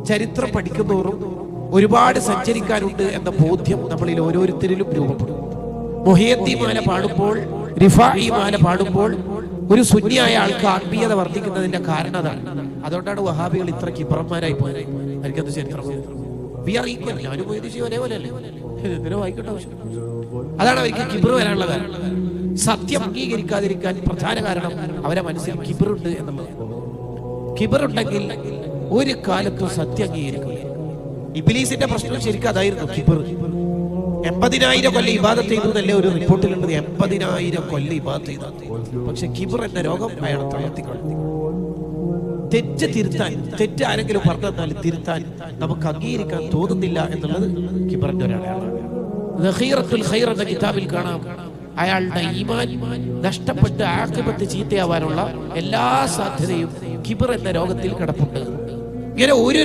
ചരിത്രം പഠിക്കുന്നതോറും ഒരുപാട് സഞ്ചരിക്കാനുണ്ട് എന്ന ബോധ്യം നമ്മളിൽ ഓരോരുത്തരിലും രൂപപ്പെടും. മുഹയ്യദ്ദീൻ മാല പാടുമ്പോൾ, റിഫാഇ മാല പാടുമ്പോൾ ഒരു സുന്നിയായ ആൾക്ക് ആത്മീയത വർദ്ധിക്കുന്നതിന്റെ കാരണം അതാണ്. അതുകൊണ്ടാണ് വഹാബികൾ ഇത്ര കിബറന്മാരായി പോയത്. എനിക്കത് ചരിത്രം ഞാനും ഒരേപോലെയല്ലേ, എന്തിനോ വായിക്കേണ്ട ആവശ്യം. അതാണ് അവർക്ക് കിബർ വരാനുള്ള കാരണം. സത്യം അംഗീകരിക്കാതിരിക്കാൻ പ്രധാന കാരണം അവരെ മനസ്സിൽ കിബറുണ്ട് എന്നുള്ളത്. കിബറുണ്ടെങ്കിൽ ഒരു കാലത്തും സത്യം അംഗീകരിക്കില്ല. ഇബ്ലീസിന്റെ പ്രശ്നം ശരിക്കും അതായിരുന്നു, കിബർ. 80,000 കൊല്ലം ഇബാദത്ത് ചെയ്തു എന്നല്ലേ ഒരു റിപ്പോർട്ടിലുള്ളത്. 80,000 കൊല്ലം ഇബാദത്ത് ചെയ്തു. പക്ഷെ കിബർ എന്ന രോഗം അയാളെ തളർത്തിക്കൊള്ളു. തെറ്റ് തിരുത്താൻ, തെറ്റ് ആരെങ്കിലും പറഞ്ഞു തന്നാൽ തിരുത്താൻ നമുക്ക് അംഗീകരിക്കാൻ തോന്നുന്നില്ല എന്നുള്ളത് കിബറിന്റെ ഒരാളാണ്. ദഖീറത്തുൽ ഖൈർ എന്ന കിതാബിൽ കാണാം, അയാളുടെ ഈമാൻ നഷ്ടപ്പെട്ട് ആഖിബത്ത് ചീത്തയാവാനുള്ള എല്ലാ സാധ്യതയും കിബർ എന്ന രോഗത്തിൽ കിടപ്പുണ്ട്. ഇങ്ങനെ ഒരു